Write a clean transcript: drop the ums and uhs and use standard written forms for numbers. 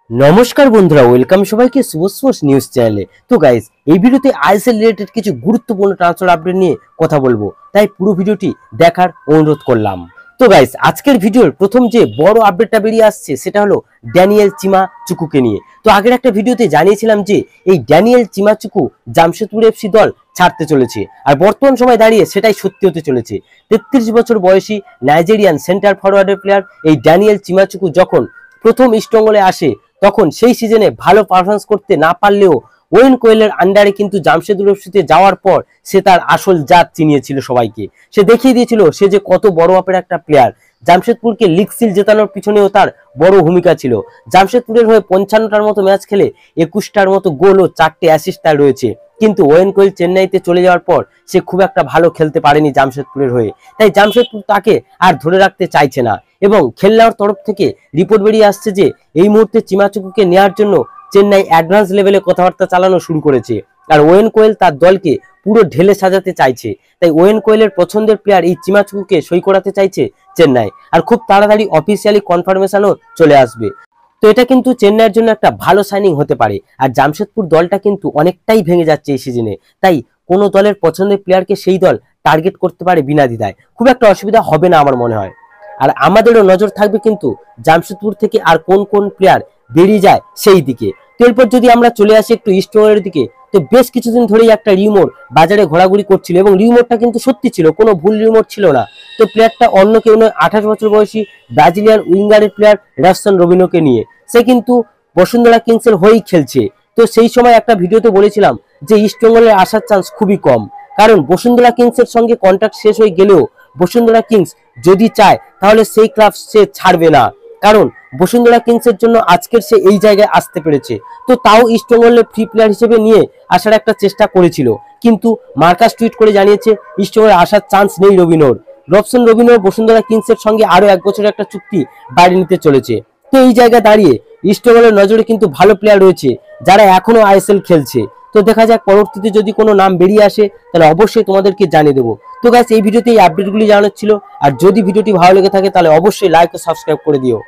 নমস্কার বন্ধুরা, ওয়েলকাম সবাইকে শুভ স্পোর্টস নিউজ চ্যানেলে। তো গাইস, এই ভিডিওতে আইএসএল রিলেটেড কিছু গুরুত্বপূর্ণ ট্রান্সফার আপডেট নিয়ে কথা বলবো, তাই পুরো ভিডিওটি দেখার অনুরোধ করলাম। তো গাইস, আজকের ভিডিওর প্রথম যে বড় আপডেটটা বেরিয়ে আসছে সেটা হলো ড্যানিয়েল চিমাচুকুকে নিয়ে। তো আগের একটা ভিডিওতে জানিয়েছিলাম যে এই ড্যানিয়েল চিমাচুকু জামশেদপুর এফসি দল ছাড়তে চলেছে, আর বর্তমান সময় দাঁড়িয়ে সেটাই সত্যি হতে চলেছে। 33 বছর বয়সী নাইজেরিয়ান সেন্টার ফরওয়ার্ডের প্লেয়ার এই ড্যানিয়েল চিমাচুকু যখন প্রথম ইস্টবেঙ্গলে আসে, তখন সেই সিজনে ভালো পারফরমেন্স করতে না পারলেও ওয়েন কোয়েলের আন্ডারে কিন্তু জামশেদপুর এফসিতে যাওয়ার পর সে তার আসল জাত চিনিয়েছিল সবাইকে। সে দেখিয়ে দিয়েছিল সে যে কত বড় মাপের একটা প্লেয়ার। জামশেদপুরকে লিগ সিল জেতানোর পিছনেও তার বড় ভূমিকা ছিল। জামশেদপুরের হয়ে 55টার মতো ম্যাচ খেলে 21টার মতো গোল ও 4টে অ্যাসিস্ট তার রয়েছে। কিন্তু ওয়েন কোয়েল চেন্নাইতে চলে যাওয়ার পর সে খুব একটা ভালো খেলতে পারেনি জামশেদপুরের হয়ে, তাই জামশেদপুর তাকে আর ধরে রাখতে চাইছে না। এবং খেলনার তরফ থেকে রিপোর্ট বেরিয়ে আসছে যে এই মুহূর্তে চিমাচুকুকে নেওয়ার জন্য চেন্নাই অ্যাডভান্স লেভেলে কথাবার্তা চালানো শুরু করেছে, আর ওয়েন কোয়েল তার দলকে পুরো ঢেলে সাজাতে চাইছে। তাই ওয়েন কোয়েলের পছন্দের প্লেয়ার এই চিমাচুকুকে সই করাতে চাইছে চেন্নাই, আর খুব তাড়াতাড়ি অফিসিয়ালি কনফার্মেশনও চলে আসবে। তো এটা কিন্তু চেন্নাইয়ের জন্য একটা ভালো সাইনিং হতে পারে। আর জামশেদপুর দলটা কিন্তু অনেকটাই ভেঙে যাচ্ছে এই সিজনে, তাই কোনো দলের পছন্দের প্লেয়ারকে সেই দল টার্গেট করতে পারে বিনা দ্বিধায়, খুব একটা অসুবিধা হবে না আমার মনে হয়। আর আমাদেরও নজর থাকবে কিন্তু জামশেদপুর থেকে আর কোন কোন প্লেয়ার বেরিয়ে যায় সেই দিকে। তো এরপর যদি আমরা চলে আসি একটু ইস্টবেঙ্গলের দিকে, তো বেশ কিছুদিন ধরেই একটা রিউমর বাজারে ঘোরাঘুরি করছিল, এবং রিউমরটা কিন্তু সত্যি ছিল, কোনো ভুল রিউমর ছিল না। তো প্লেয়ারটা অন্য কেউ নয়, 28 বছর বয়সী ব্রাজিলিয়ান উইঙ্গারের প্লেয়ার রাফসান রবিনোকে নিয়ে। সে কিন্তু বসুন্ধরা কিংসের হয়েই খেলছে। তো সেই সময় একটা ভিডিওতে বলেছিলাম যে ইস্টবেঙ্গলের আসার চান্স খুবই কম, কারণ বসুন্ধরা কিংসের সঙ্গে কন্ট্রাক্ট শেষ হয়ে গেলেও বসুন্ধরা কিংস যদি চায় তাহলে সেই ক্লাব সে ছাড়বে না, কারণ বসুন্ধরা কিংসের জন্য আজকের সে এই জায়গায় আসতে পেরেছে। তো তাও ইস্টবেঙ্গলের ফ্রি প্লেয়ার হিসেবে নিয়ে আসার একটা চেষ্টা করেছিল, কিন্তু মার্কাস টুইট করে জানিয়েছে ইস্টবেঙ্গলে আসার চান্স নেই রবিনোর। রবসন রবিনো বসুন্ধরা কিংসের সঙ্গে আরো 1 বছরের একটা চুক্তি বাড়িয়ে নিতে চলেছে। তো এই জায়গায় দাঁড়িয়ে ইস্টবেঙ্গলের নজরে কিন্তু ভালো প্লেয়ার রয়েছে যারা এখনো আইএসএল খেলছে। তো দেখা যাক পরবর্তীতে যদি কোনো নাম বেরিয়ে আসে তাহলে অবশ্যই তোমাদেরকে জানিয়ে দেবো। তো গাইস, এই ভিডিওতে এই আপডেটগুলি জানানোর ছিল। আর যদি ভিডিওটি ভালো লেগে থাকে তাহলে অবশ্যই লাইক ও সাবস্ক্রাইব করে দিও।